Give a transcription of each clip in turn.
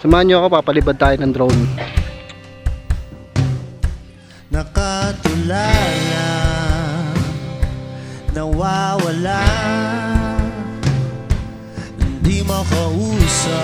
Samahan nyo ako, papalibad tayo ng drone. Nakatulala, nawawala, hindi makausap,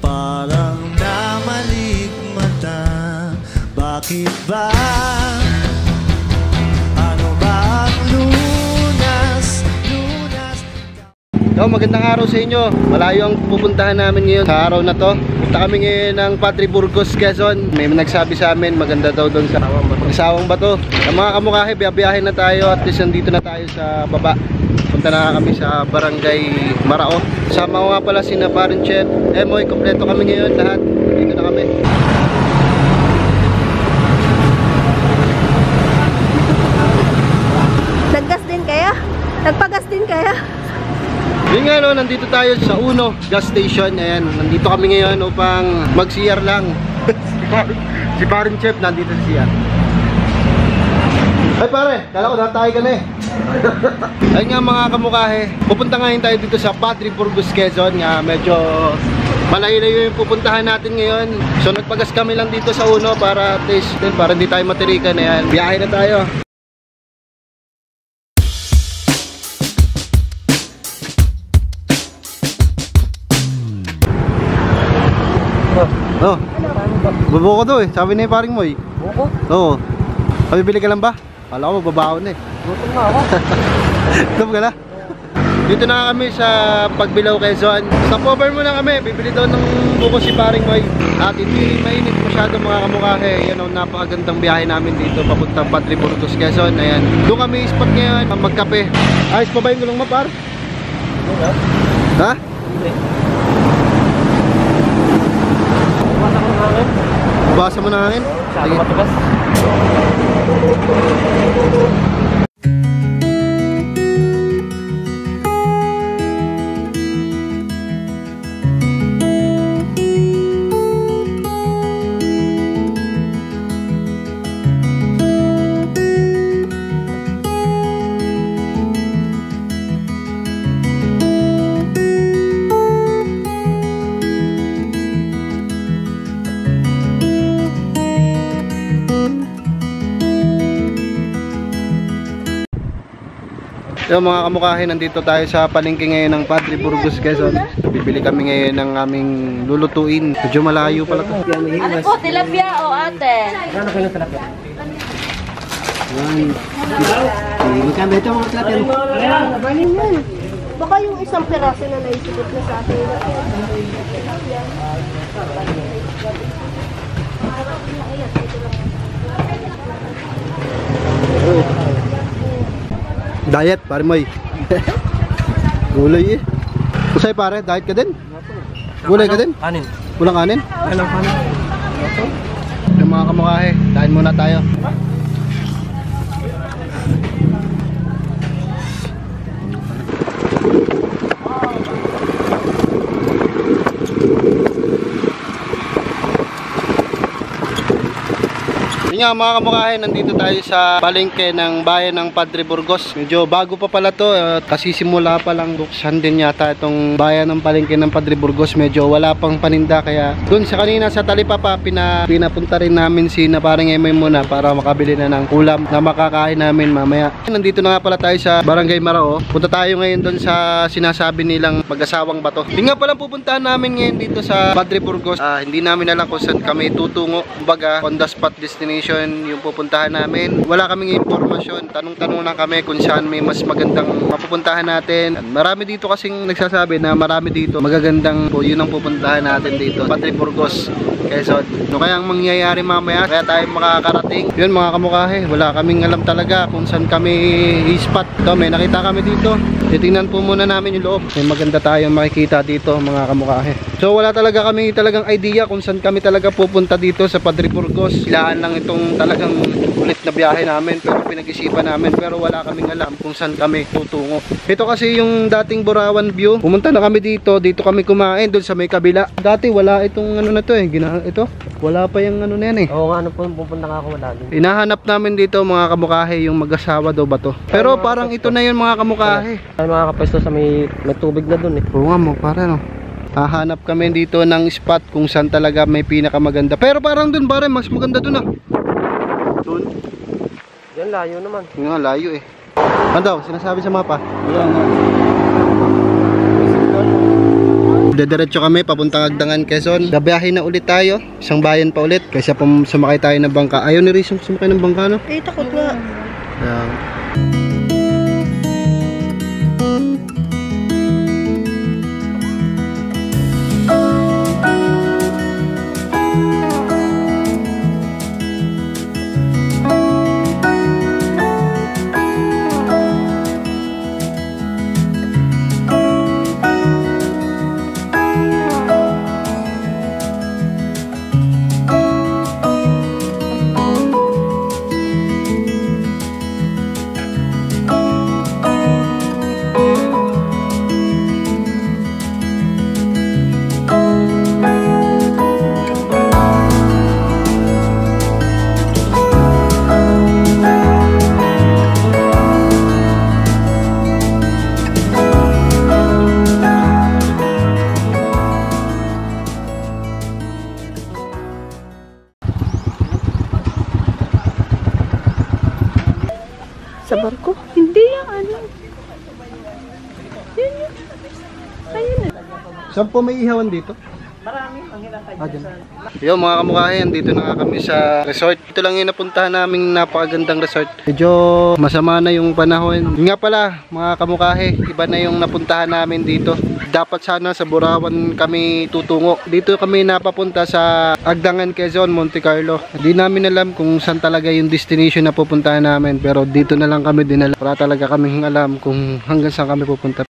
parang namaligmata. Bakit ba? Ano ba ang lunas? Magandang araw sa inyo. Malayo ang pupuntahan namin ngayon sa araw na to. Punta kami ngayon ng Padre Burgos, Quezon. May nagsabi sa amin maganda daw doon sa Sawang Bato. Ang mga kamukahe, biyabiyahin na tayo. At least nandito na tayo sa baba. Punta na kami sa Barangay Marao. Sama ko nga pala si Parin Chef Emoy. Kompleto kami ngayon lahat. Dito na kami. Naggas din kaya? Nagpagas din kaya? Yun nga no, nandito tayo sa Uno Gas Station. Ayan, nandito kami ngayon upang mag-CR lang. Si Parin Chef nandito sa CR. Ay pare, kala ko natay ka na eh. Ayun nga mga kamukahe, pupunta ngayon tayo dito sa Padre Burgos, Quezon. Nga medyo malayo-layo yung pupuntahan natin ngayon. So nagpagas kami lang dito sa Uno para at least din, para hindi tayo matirikan. Ayan, biyahe na tayo. Oh, bubuko to eh. Sabi na yung paring mo eh. Buko? Oo. Bibili ka lang ba? Kala ko babaon eh. Gutom na ako. Gutom ka na? Dito na kami sa Pagbilao, Quezon. Stopover muna kami. Bibili daw ng buko si paring Moy. At hindi mainit masyado mga kamukahe. Yan ang napakagandang biyahe namin dito papuntang Padre Burgos, Quezon. Ayan. Doon kami spot ngayon magkape. Ayos pa ba yung gulong mo par? Ha? Basa mo na hangin? Sige. Matigas. Yung mga kamukahe, nandito tayo sa palengke ngayon ng Padre Burgos, Quezon. Bibili kami ngayon ng aming lulutuin. Medyo malayo pala to. Ano po, tilapia o ate? Ano kayo ng tilapia? Magkano ito mga tilapia? Baka yung isang peraso na naisipot na sa atin. Diet, pare Moy. Gulay eh. Usay pare, diet ka din? Gulay ka din? Kanin. Walang kanin? Walang kanin. Yung mga kamukahe, kain muna tayo. Nga mga kamukahe, nandito tayo sa palengke ng bayan ng Padre Burgos. Medyo bago pa pala to, kasi simula pa lang buksan din yata itong bayan ng palengke ng Padre Burgos. Medyo wala pang paninda, kaya dun sa kanina sa Talipapa pinapunta rin namin si Paring Emoy muna para makabili na ng ulam na makakain namin mamaya. Nandito na nga pala tayo sa Barangay Marao. Punta tayo ngayon dun sa sinasabi nilang mag-asawang bato. Hindi nga pala pupuntahan namin ngayon dito sa Padre Burgos. Hindi namin alam kung saan kami tutungo. Kumbaga, on the spot destination yung pupuntahan namin. Wala kaming impormasyon. Tanong-tanong lang kami kung saan may mas magandang mapupuntahan natin. Marami dito kasing nagsasabi na marami dito magagandang po, yun ang pupuntahan natin dito. Padre Burgos, Quezon. No, kaya ang mangyayari mamaya, kaya tayo makakarating. Yun mga kamukahe, wala kaming alam talaga kung saan kami i-spot. Ito, may nakita kami dito. Titingnan po muna namin yung loob. May maganda tayong makikita dito mga kamukahe. So wala talaga kami talagang idea kung saan kami talaga pupunta dito sa Padre Burgos. Ilaan lang itong talagang ulit na biyahe namin, pero pinag-isipan namin, pero wala kaming alam kung saan kami tutungo. Ito kasi yung dating Burawan View. Pumunta na kami dito kami kumain doon sa may kabila. Dati wala itong ano na to eh, ito. Wala pa yung ano na yan eh. Oo nga, ano po, pupunta nga ako wala din. Hinahanap namin dito mga kamukahe yung mag-asawa daw ba to. Pero parang ito na yun mga kamukahe. Ay mga kapwesto sa may tubig na dun eh. Oo nga mo, para no. Hahanap kami dito ng spot kung saan talaga may pinakamaganda. Pero parang dun pare, mas maganda dun ah. Dun. Yan, layo naman. Yung nga, layo eh. Ano daw, sinasabi sa mapa? Wala nga. Dediretso kami papuntang Agdangan, Quezon. Dabiyahin na ulit tayo. Isang bayan pa ulit. Kaysa sumakay tayo ng bangka. Ayaw ni Rizong sumakay ng bangka, no? Eh, takot nga. Ayan. Sa barko? Hindi yung ano. Yun yun. Ayun na. Saan po may ihawan dito? Marami. Ang ilang kayo. Yo mga kamukhayan, dito na nga kami sa resort. Ito lang yung napuntahan naming napakagandang resort. Medyo masama na yung panahon. Yun nga pala mga kamukhahe, iba na yung napuntahan namin dito. Dapat sana sa Burawan kami tutungo. Dito kami napapunta sa Agdangan, Quezon, Monte Carlo. Hindi namin alam kung saan talaga yung destination na pupuntahan namin. Pero dito na lang kami dinala. Para talaga kaming alam kung hanggang saan kami pupunta.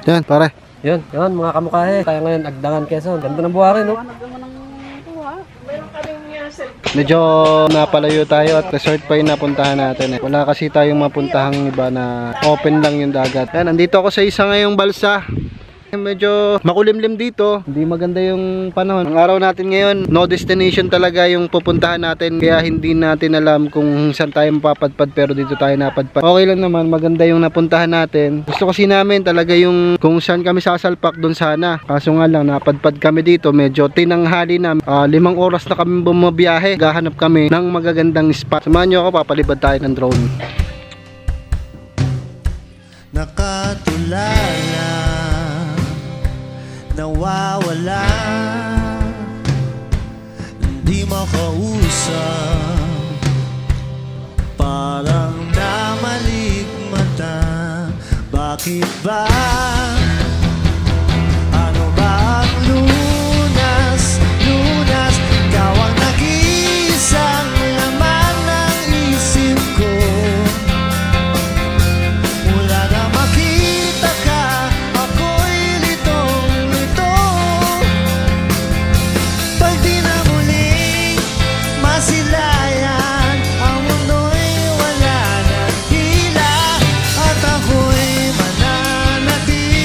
Yan, pare. Yun, mga kamukhahe. Kaya ngayon, Agdangan, Quezon. Ganda ng buharin, no? Medyo napalayo tayo at resort pa yung napuntahan natin eh. Wala kasi tayong mapuntahang iba na open lang yung dagat. Yan, nandito ako sa isa ngayong balsa. Medyo makulimlim dito. Hindi maganda yung panahon. Ang araw natin ngayon, no destination talaga yung pupuntahan natin. Kaya hindi natin alam kung saan tayo mapapadpad, pero dito tayo napadpad. Okay lang naman, maganda yung napuntahan natin. Gusto kasi namin talaga yung kung saan kami sasalpak doon sana. Kaso nga lang, napadpad kami dito. Medyo tinanghali na. 5 oras na kami bumabiyahe. Gahanap kami ng magagandang spot. Samahan nyo ako, papalibad tayo ng drone. Nakatulala, nawawala, hindi makausap, parang namaligmata. Bakit ba? Ano ba ang lunas? Lunas, ikaw ang nag-iisang laman ng isip ko. Mula na makita ka, ako'y litong-lito. Pag di na muling masilayan, ang mundo'y wala ng hila, at ako'y mananatili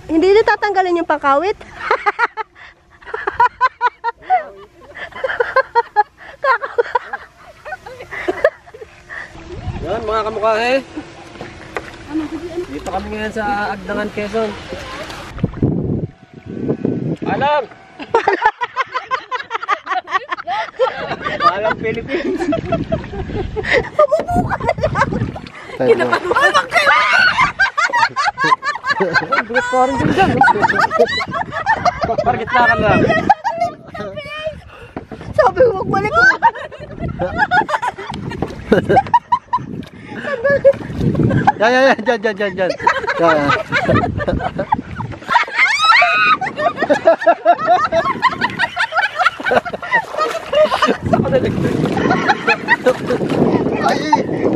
Hindi na tatanggalin yung pangkawit? Yan mga kamukhahe. Dito kami ngayon sa Agdangan, Quezon. Alam! Alam Philippines. Bigat pa rin din dyan. Parang gitna ka lang. Sabi ko magbalik ko. Yan. Yan.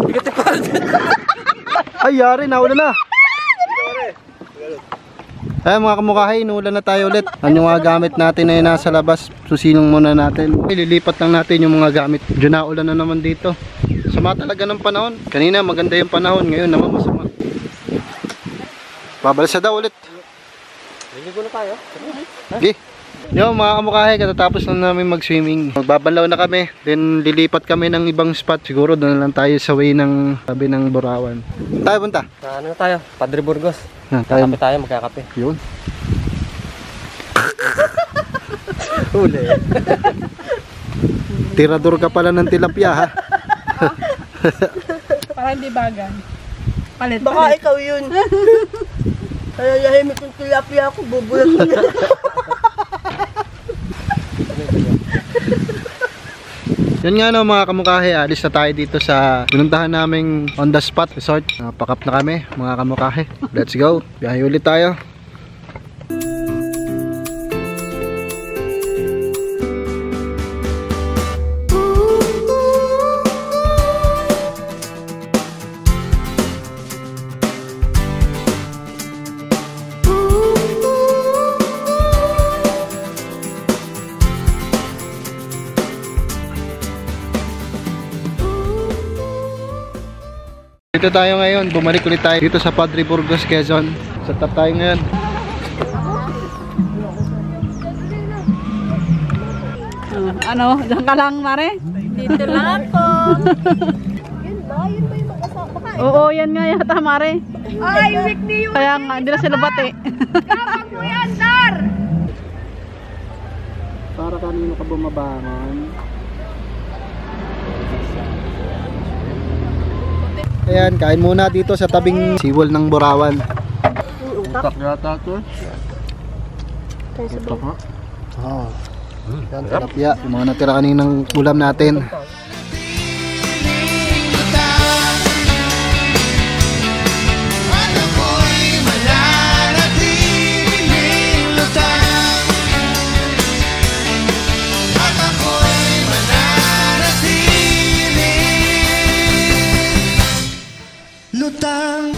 Bigat pa rin din. Ay, yari, naula na. Ay mga kamukhahe, inuulan na tayo ulit. Ano yung mga gamit natin na yun nasa labas, susilong muna natin. Ililipat lang natin yung mga gamit. Diyan naulan na naman dito. Sama talaga ng panahon. Kanina maganda yung panahon, ngayon naman masama. Babalsa daw ulit. Liligo na tayo. Okay. Yo mga kamukhahe, katatapos na namin mag-swimming. Magbabalaw na kami, then lilipat kami ng ibang spot. Siguro doon na lang tayo sa way ng sabi ng Burawan. Tayo punta. Sa ano na tayo? Padre Burgos. Tayo. Tayo magkakape. Yun. Huli. Tirador ka pala ng tilapia ha. Para hindi bagan. Palit. Baka ikaw yun. Kaya yahimik yung tilapia ko, bubulat ko na. Yan nga no mga kamukhahe, alis na tayo dito sa pinuntahan naming on the spot resort. Pack up na kami mga kamukhahe. Let's go. Biyahe ulit tayo. Dito tayo ngayon, bumalik ulit tayo dito sa Padre Burgos, Quezon. Sa top tayo ngayon. Ano? Diyan ka lang, Mare? Dito lang ako. Yun ba? Yun ba yung mag-asama ka? Oo, yan nga yata, Mare. Ay, weekly yun. Kaya nga, hindi na sila bati. Kapag mo yan, Dar! Para kanino ka bumabangon? Ayan, kain muna dito sa tabing siwal ng Burawan. Utak yata ito. Utak nga. Oo. Yan, tilapia. Yung mga natira kaninang ulam natin. At ako'y mananatiling lutang. At ako'y mananatiling lutang.